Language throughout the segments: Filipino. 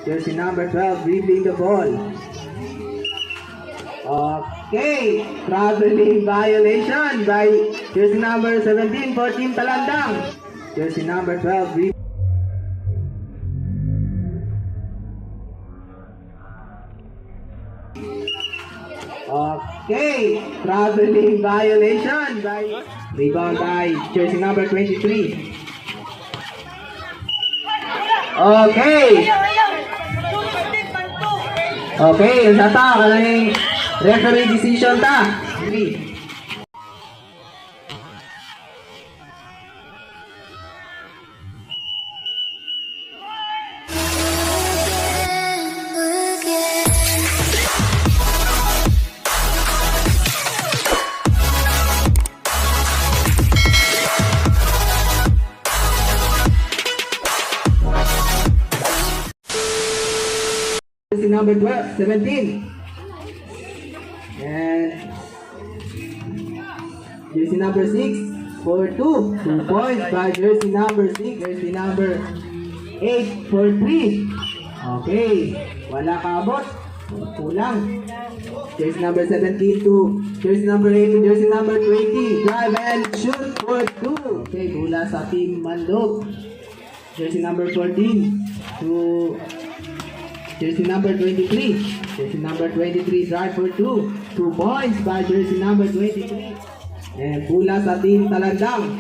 Jersey number 12 dribbling the ball. Okay, traveling violation by jersey number 17 for Team Talandang. Jersey number 12 dribbling. Okay, traveling violation by rebound by jersey number 23. Okay. Okay, sa ta kanang referee decision ta. Jersey number 12, 17. And jersey number 6 for 2. 2 points by jersey number 6. Jersey number 8 for 3. Okay. Wala kabot. Kulang. Jersey number 17 to jersey number 8 to jersey number 20. Drive and shoot for 2. Okay. Mula sa team Mandug. Jersey number 14 to jersey number 23. Jersey number 23 drive for 2. 2 points by jersey number 23. And pula sa team Talandang.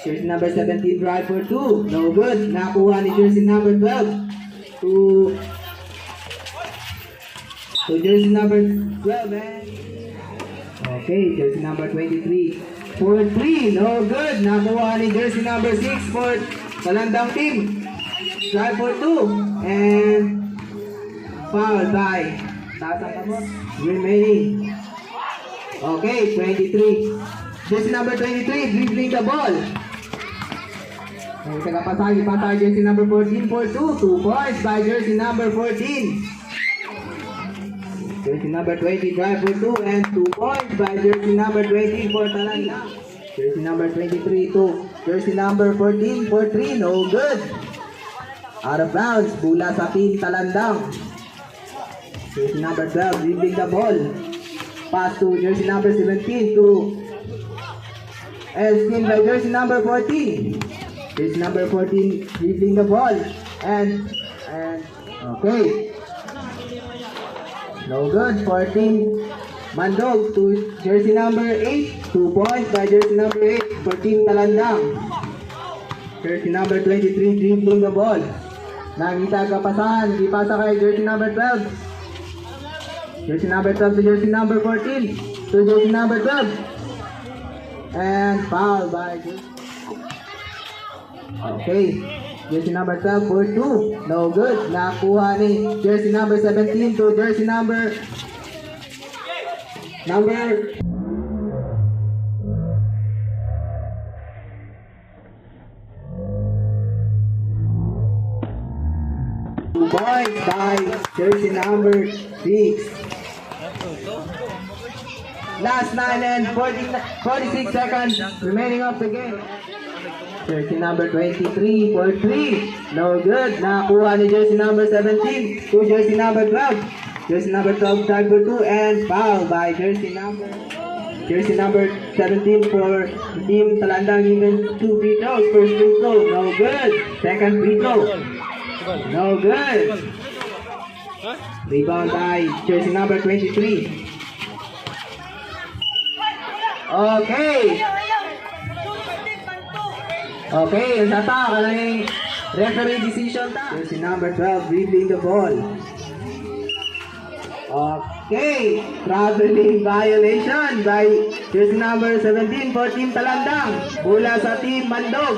Jersey number 17 drive for 2. No good. Nakuha ni jersey number 12 to jersey number 12. And okay, jersey number 23 for 3. No good. Nakuha ni jersey number 6 for Talandang team. Drive for 2. And foul by remaining. Okay, 23. Jersey number 23 dribbling the ball. And patay jersey number 14 for 2. 2 points by jersey number 14. Jersey number 20 drive for 2 and 2 points by jersey number 20 for Talandang. Jersey number 23 to jersey number 14 for 3. No good. Out of bounds. Bula sa team Talandang. Jersey number 12 dribbling the ball. Pass to jersey number 17 to and steal by jersey number 14. Jersey number 14 dribbling the ball and okay. No good for team Mandug to jersey number 8. 2 points by jersey number 8 for team Talandang. Jersey number 23 dribbling the ball. Nakita kapasahan, hindi pasa kay jersey number 12. Jersey number 12 to jersey number 14 to jersey number 12. And foul by okay. Jersey number 12 for 2. No good. Nakuha ni jersey number 17 to jersey number points by jersey number 6. Last 9 and 46 seconds remaining of the game. Jersey number 23 for 3. No good. Nakuha ni jersey number 17 to jersey number 12. Jersey number 12 drive for 2 and foul by jersey number 17 for team Talandang. Even 2 free throws. First free throw. No good. Second free throw. No good. Rebound by jersey number 23. Okay. Okay, sa ta kanang referee decision ta. Jersey number 12 dribbling the ball. Okay, traveling violation by jersey number 17 for team Talandang. Bola sa team Mandug.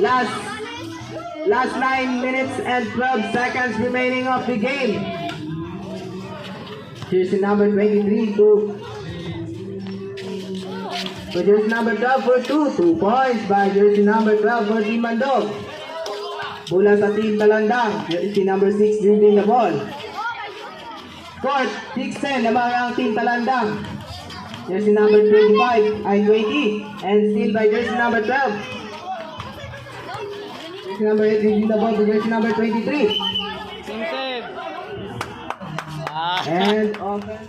Last 9 minutes and 12 seconds remaining of the game. Jersey number 23 to jersey number 12 for 2. 2 points by jersey number 12 for team Mandug. Bola sa team Talandang. Jersey number 6 dribbling the ball. Court 6-10 naman ang team Talandang. Jersey number 25 ay 20 and steal by jersey number 12. Jersey number 8 dribbling the ball to jersey number 23. And offense.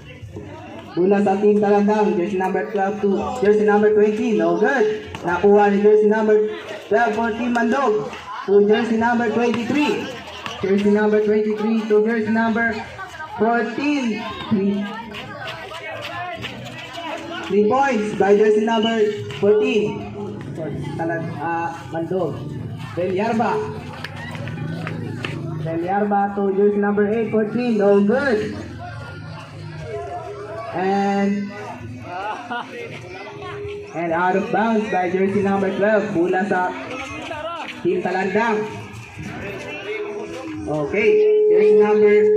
Bola sa team Talandang. Jersey number 12 to jersey number 20. No good. Nakuha ni jersey number 12 for team Mandug to jersey number 23. Jersey number 23 to jersey number 14. 3 points by jersey number 14. Mandug. Belyarba to jersey number 8 for 3. No good. And out of bounds by jersey number 12. Bola sa team Talandang. Okay, jersey number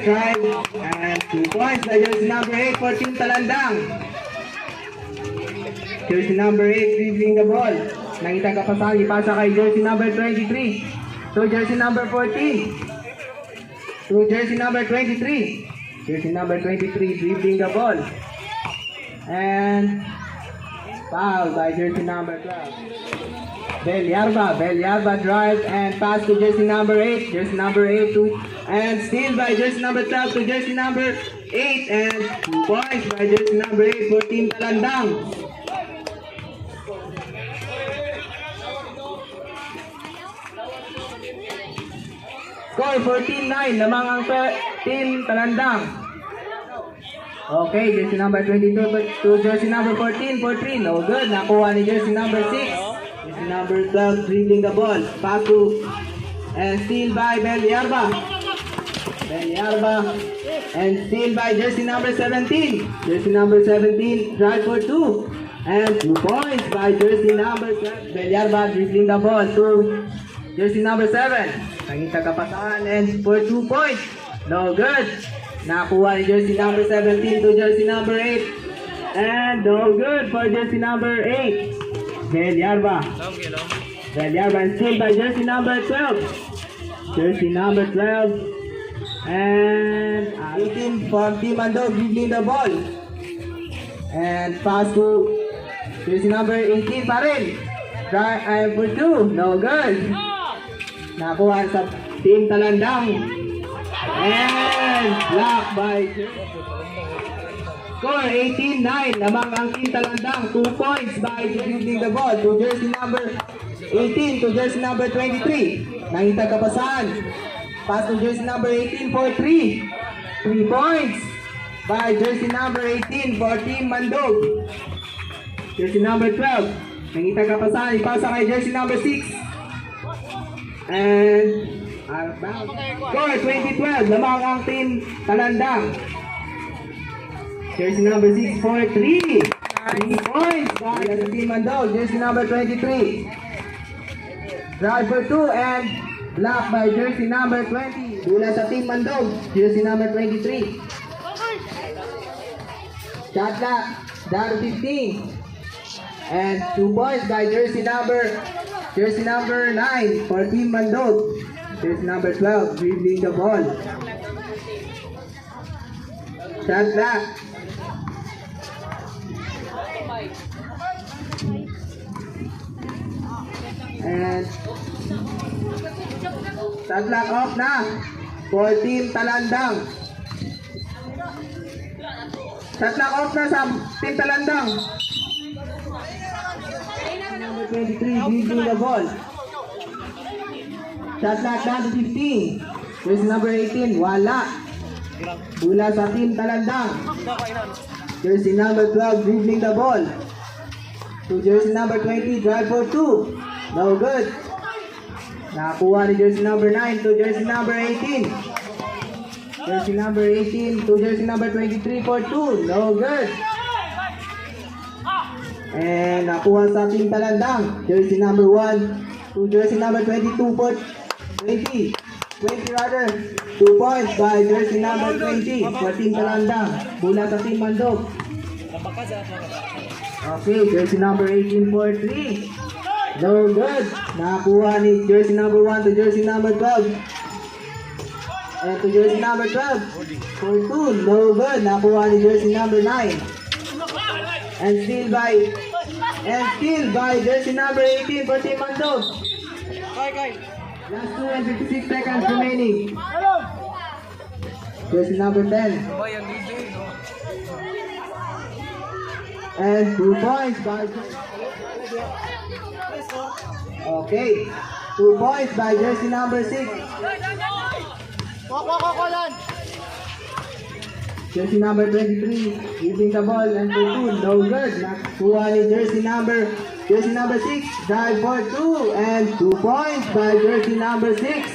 5 and 2 points by jersey number 8 for team Talandang. Jersey number 8 dribbling the ball. Nakita ka pasan, ipasa kay jersey number 23 to jersey number 14 to jersey number 23. Jersey number 23 dribbling the ball. And foul by jersey number 12. Belyarba drives and pass to jersey number 8. Jersey number 8 to and steal by jersey number 12 to jersey number 8 and 2 points by jersey number 8 for team Talandang. Score 14-9 lamang ang team Talandang. Okay, jersey number 22 to jersey number 14 for 3. No good. Nakuha ni jersey number 6. Jersey number 12 dribbling the ball. Pass to and steal by Belyarba. And steal by jersey number 17. Jersey number 17 drive for 2. And 2 points by jersey number 7. Belyarba dribbling the ball to jersey number 7. Nakita kapataan and for 2 points. No good. Nakuha ni jersey number 17 to jersey number 8. And no good for jersey number 8. Belyarba and still by jersey number 12. Jersey number 12. And 18 from team Mandug dribbling the ball. And pass to jersey number 18 pa rin. Try and for 2. No good. Nakuha sa team Talandang. And blocked by score 18-9 lamang ang team Talandang. 2 points by dribbling the ball to jersey number 18 to jersey number 23. Nakita kapasan. Pass to jersey number 18 for 3. 3 points by jersey number 18 for team Mandug. Jersey number 12. Nakita kapasan. Ipasa kay jersey number 6. And score 20-12 lamang ang team Talandang. Jersey number 6 for 3. 3 points by the team Mandug. Jersey number 23. Drive for 2 and blocked by jersey number 20. Bola sa team Mandug. Jersey number 23. Shot clock down to 15. And 2 points by jersey number 9 for team Mandug. Jersey number 12 dribbling the ball. Shot clock. And shot clock off na for team Talandang. Shot clock off na sa team Talandang. Number 23 dribbling the ball. Shot clock down to 15. Jersey number 18 wala. Bola sa team Talandang. Jersey number 12 dribbling the ball to jersey number 20. Drive for 2. No good. Nakuha ni jersey number 9 to jersey number 18. Jersey number 18 to jersey number 23 for 2. No good. And nakuha sa team Talandang. Jersey number 1 to jersey number 22 for 20 rather. 2 points by jersey number 20 for team Talandang. Bola sa team Mandug. Okay, jersey number 18 for 3. No good. Nakuha ni jersey number 1 to jersey number 12. And to jersey number 12 for 2. No good. Nakuha ni jersey number 9. And still by jersey number 18 for team Mandug. Last 2 and 56 seconds remaining. Jersey number 10. And 2 points by okay. 2 points by jersey number 6. Jersey number 23 using the ball and for 2, no good. Nakuha ni jersey number 6, drive for 2 and 2 points by jersey number 6.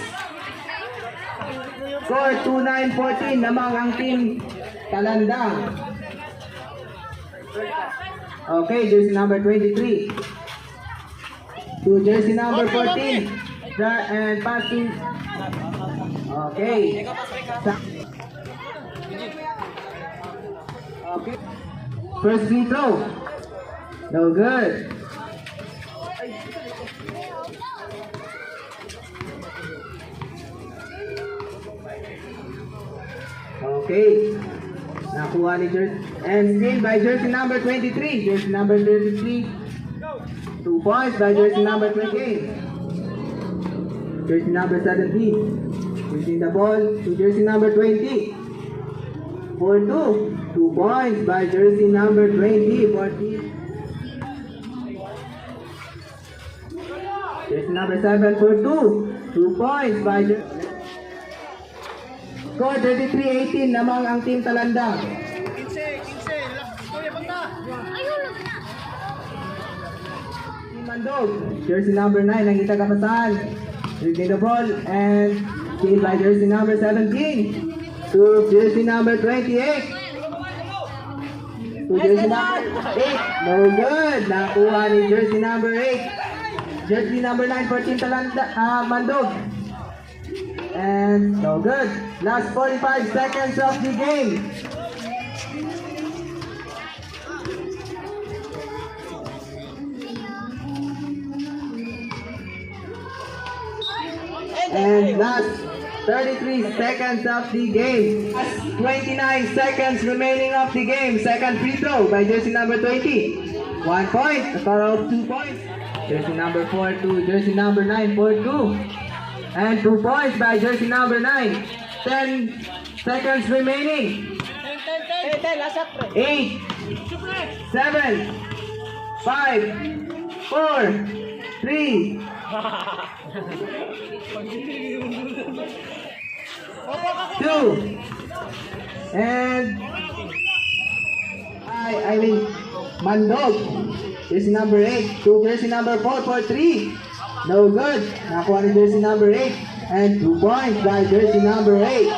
Score 29-14 namang ang team Talandang. Okay, jersey number 23 to jersey number 14 and passing. Okay. Okay. First free throw. No good. Okay. Nakuha ni jersey and still by jersey number 23. Jersey number 33. 2 points by jersey number 28. Jersey number 17. Using the ball to jersey number 20. For 2. 2 points by jersey number 20. 14. Jersey number 7 for 2. 2 points by jersey. Score 33-18 namang ang team Talandang. Team Mandug, jersey number 9 ang itagapasan. Reading the ball and steal by jersey number 17 to jersey number 28. To jersey number 8. No good. Nakuha ni jersey number 8. Jersey number 9 for team Mandug. And no good. Last 45 seconds of the game. And last 33 seconds of the game. 29 seconds remaining of the game. Second free throw by jersey number 20. 1 point. A total of 2 points. Jersey number 4 to jersey number 9 for 2. And 2 points by jersey number 9. 10 seconds remaining. 8, 7, 5, 4, 3. Two and I mean Mandug jersey number 8 to jersey number 4 for 3. No good. Nakuha ni jersey number 8 and 2 points by jersey number 8.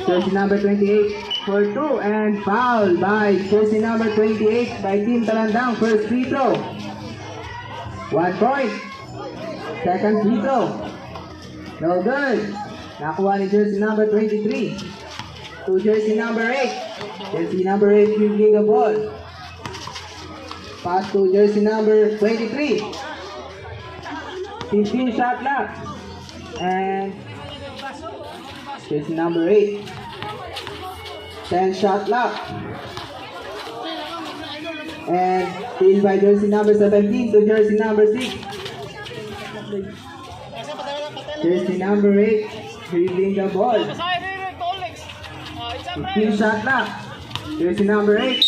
Jersey number 28 for 2 and foul by jersey number 28 by team Talandang. First free throw. 1 point. Second free throw. No good. Nakuha ni jersey number 23 to jersey number 8. Jersey number 8 using the ball. Pass to jersey number 23. 15 shot clock. And jersey number 8. 10 shot clock. And steal by jersey number 17 to jersey number 6. Jersey number 8 using the ball. 15 shot clock. Jersey number 8.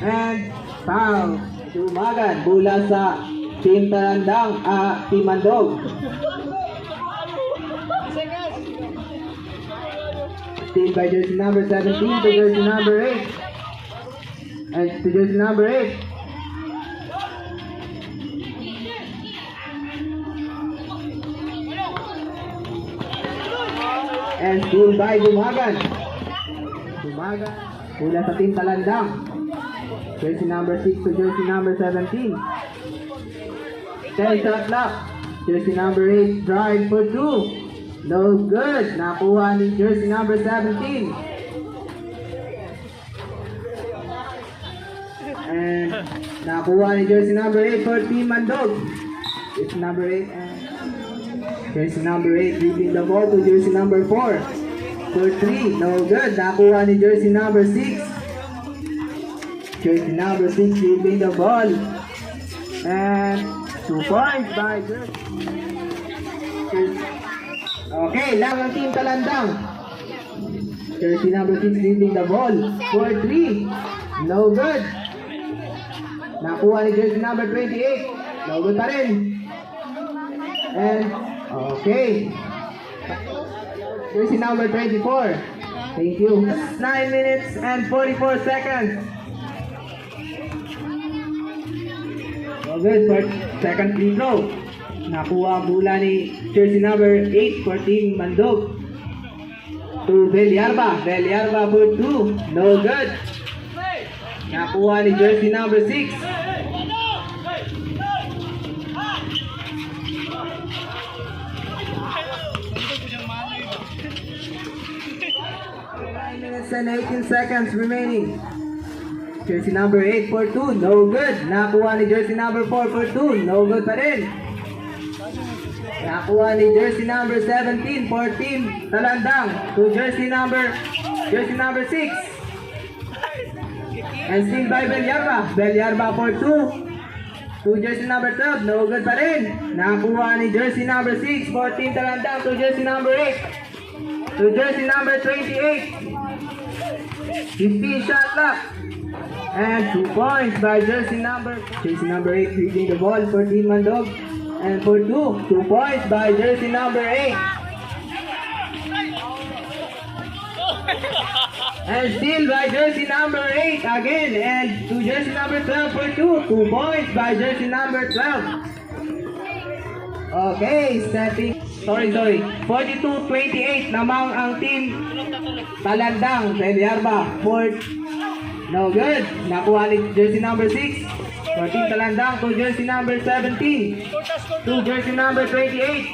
And foul. Bonggan. Bola sa team Talandang, team Mandug. Steal by jersey number 17 to jersey number 8. And to jersey number 8. And steal by Bonggan. Bonggan. Bola sa team Talandang. Jersey number 6 to jersey number 17. 10 shot clock. Jersey number 8 drive for 2. No good. Nakuha ni jersey number 17. And nakuha ni jersey number 8 for team Mandug. Jersey number 8 and jersey number 8 giving the ball to jersey number 4 for 3. No good. Nakuha ni jersey number 6. Jersey number 6 giving the ball. And 2 points by jersey. Okay, lang ang team Talandang. Jersey number 6 leading the ball for 3. No good. Nakuha ni jersey number 28. No good pa rin. And, okay. Jersey number 24. Thank you. 9 minutes and 44 seconds. No good for second free throw. Nakuha ang bola ni jersey number 8 for team Mandug. To Belyarba. Belyarba for 2. No good. Nakuha ni jersey number 6. 9 minutes and 18 seconds remaining. Jersey number 8 for 2. No good. Nakuha ni jersey number 4 for 2. No good pa rin. Nakuha ni jersey number 17 for team Talandang to jersey number 6. And still by Belyarba. Belyarba for 2 to jersey number 12. No good pa rin. Nakuha ni jersey number 6 for team Talandang to jersey number 8. To jersey number 28. 15 shot clock. And 2 points by jersey number 8 leading the ball for team Mandug. And for 2 points by jersey number 8. And still by jersey number 8 again. And to jersey number 12 for 2 points by jersey number 12. Okay, setting. Sorry. 42-28 namang ang team Talandang. Belyarba for no good. Nakuha ni jersey number 6 for team Talandang to jersey number 17. To jersey number 28.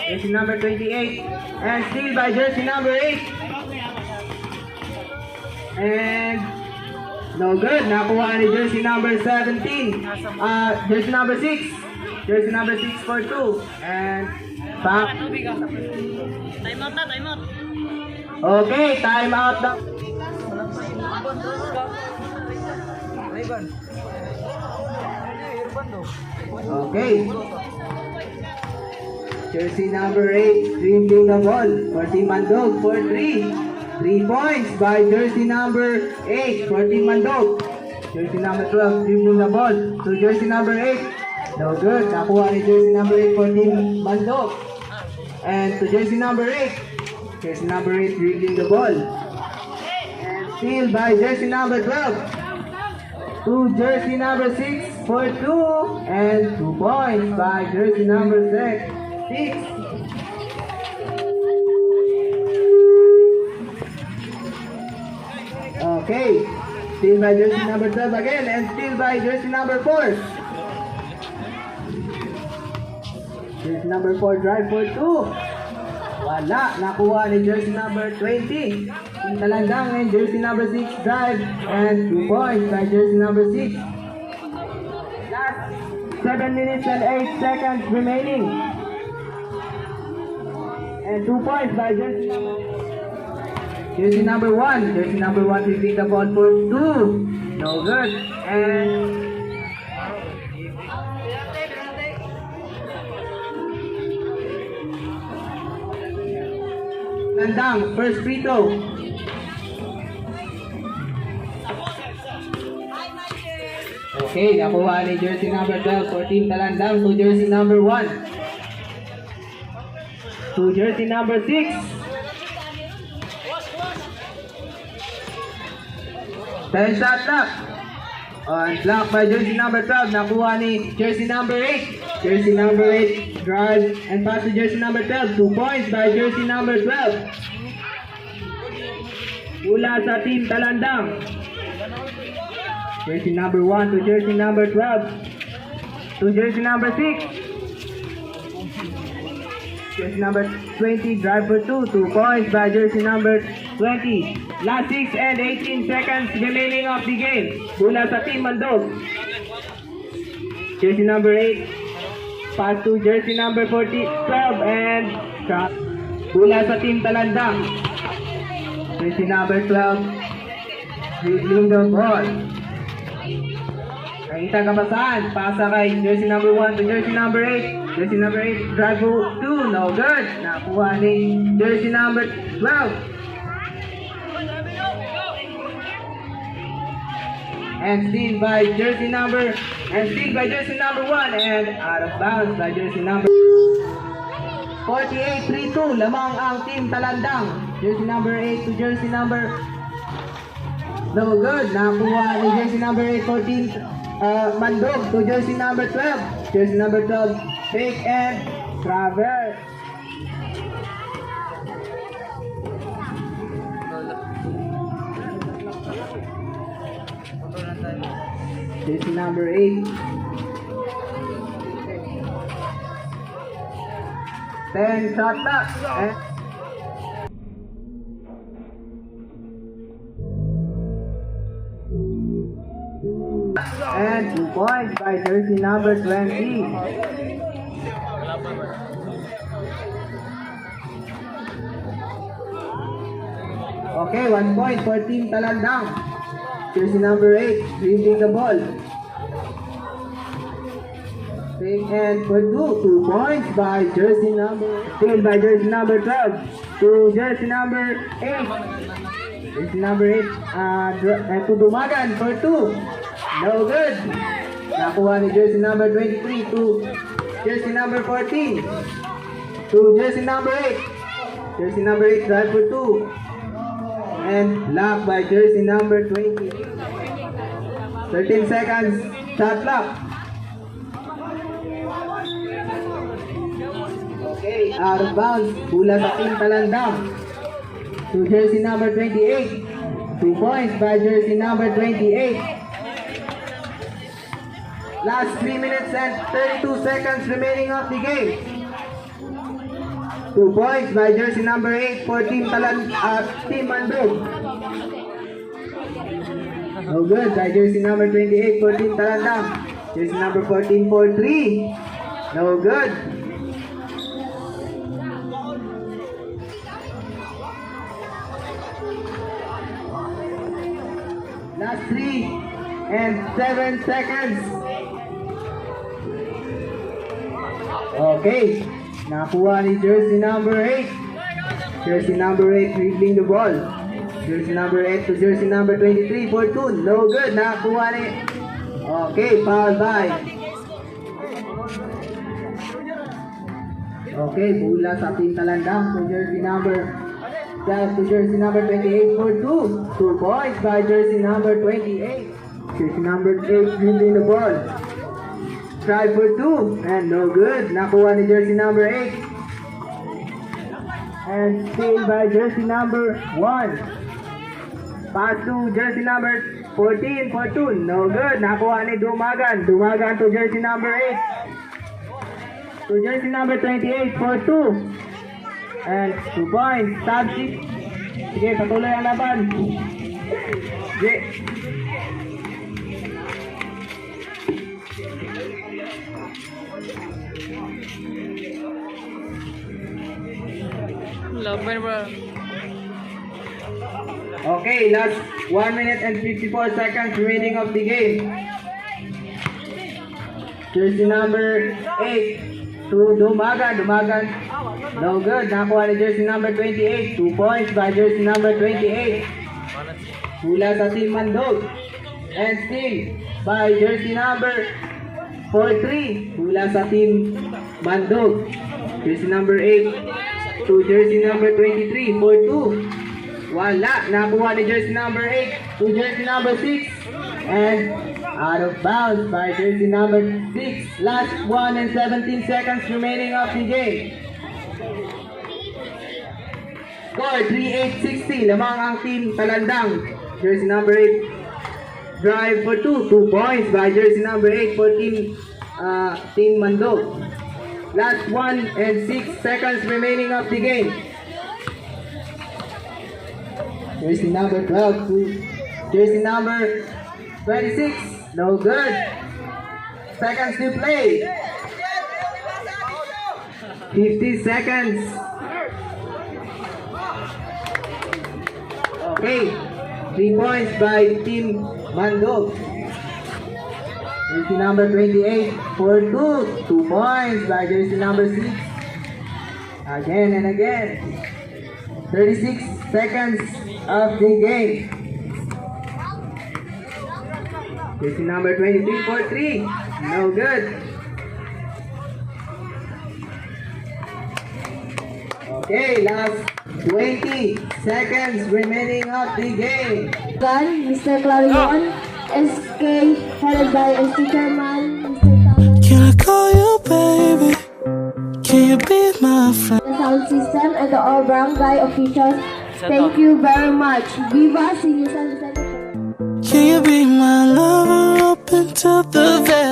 Jersey number 28. And still by jersey number 8. And no good. Nakuha ni jersey number 17. Jersey number 6. Jersey number 6 for 2. And back. Time out. Okay, time out na. Okay. Jersey number 8 dribbling the ball for team Mandug for 3. 3 points by jersey number 8 for team Mandug. Jersey number 12 dribbling the ball to jersey number 8. No good. Nakuha ni jersey number 8 for team Mandug. And to jersey number 8. Jersey number 8 dribbling the ball. And still by jersey number 12. To jersey number 6 for 2. And 2 points by jersey number 6. Okay. Still by jersey number 12 again. And still by jersey number 4. Jersey number 4 drive for 2. Wala. Nakuha ni jersey number 20. Team Talandang and jersey number 6 drive. And 2 points by jersey number 6. Last 7 minutes and 8 seconds remaining. And 2 points by jersey number 1. Jersey number 1 taking the ball for 2. No good. And Talandang, first free throw. Okay, nakuha ni jersey number 12 for team Talandang to jersey number 1. To jersey number 6. 10 shot clock. And block by jersey number 12. Nakuha ni jersey number 8. Jersey number 8 drive and pass to jersey number 12. 2 points by jersey number 12. Mula sa team Talandang. Jersey number 1 to jersey number 12. To jersey number 6. Jersey number 20 drive for 2. 2 points by jersey number 20. Last 6 and 18 seconds remaining of the game. Mula sa team Mandug. Jersey number 8. Pass to jersey number 12 and shot. Mula sa team Talandang. Jersey number 12. Dribbling the ball. Nakita ka ba saan? Pasa kay jersey number 1 to jersey number 8. Jersey number 8, drive for 2. No good. Nakuha ni jersey number 12. And steal by jersey number 1 and out of bounds by jersey number 48, 3-2. Lamang ang team Talandang. Jersey number 8 to jersey number no good. Nakuha ni jersey number 8, 14 Mandug to jersey number 12. Jersey number 12, fake and traverse. Jersey number 8. 10 shot clock. And 2 points by jersey number 20. Okay, 1 point for team Talandang. Jersey number 8, dribbling the ball. Fake and for 2 points by jersey number 12 to jersey number 8. Jersey number 8 to Bonggan for 2. No good. Nakuha ni jersey number 23 to jersey number 14. To jersey number 8. Jersey number 8 drive for 2. And blocked by jersey number 20. 13 seconds. Shot clock. Okay, out of bounds. Bola sa team Talandang. To jersey number 28. 2 points by jersey number 28. Last 3 minutes and 32 seconds remaining of the game. 2 points by jersey number 8 for team Mandug. No good by jersey number 28 for team Talandang. Jersey number 14 for 3. No good. Last 3 and 7 seconds. Okay. Nakuha ni jersey number 8. Jersey number 8 dribbling the ball. Jersey number 8 to jersey number 23 for 2. No good. Nakuha ni. Okay, foul by. Okay, bola sa team Talandang to jersey number 12 to jersey number 28 for 2. 2 points by jersey number 28. Jersey number 8 dribbling the ball. Try for 2 and no good. Nakuha ni jersey number 8. And steal by jersey number 1. Pass to jersey number 14 for 2. No good. Nakuha ni Bonggan. Bonggan to jersey number 8. To jersey number 28 for 2. And 2 points. Subject. Sige, patuloy ang laban. Sige. Laban bro. Okay, last 1 minute and 54 seconds remaining of the game. Jersey number 8 to Bonggan. No good. Nakuha ni jersey number 28. 2 points by jersey number 28. Hula sa team Mandug. And steal by jersey number 43. Hula sa team Mandug. Jersey number 8 to jersey number 23 for 2. Wala. Nakuha ni jersey number 8 to jersey number 6. And out of bounds by jersey number 6. Last 1 and 17 seconds remaining of the game. Score 38-60. Lamang ang team Talandang. Jersey number 8 drive for 2. 2 points by jersey number 8 for team Mandug. Last 1 and 6 seconds remaining of the game. Jersey number 12 to jersey number 26. No good. Seconds to play. 50 seconds. Okay. 3 points by team Mandug. Jersey number 28 for 2. 2 points by jersey number 6. Again and again. 36 seconds of the game. Jersey number 23 for 3. No good. Okay, last 20 seconds remaining of the game. Gun, Mr. Clarion, SK, headed by ST Chairman, Mr. Talan. Can I call you baby? Can you be my friend? The sound system and the all barangay officials, thank you very much. Viva Senior San Vicente. Can you be my lover up until the very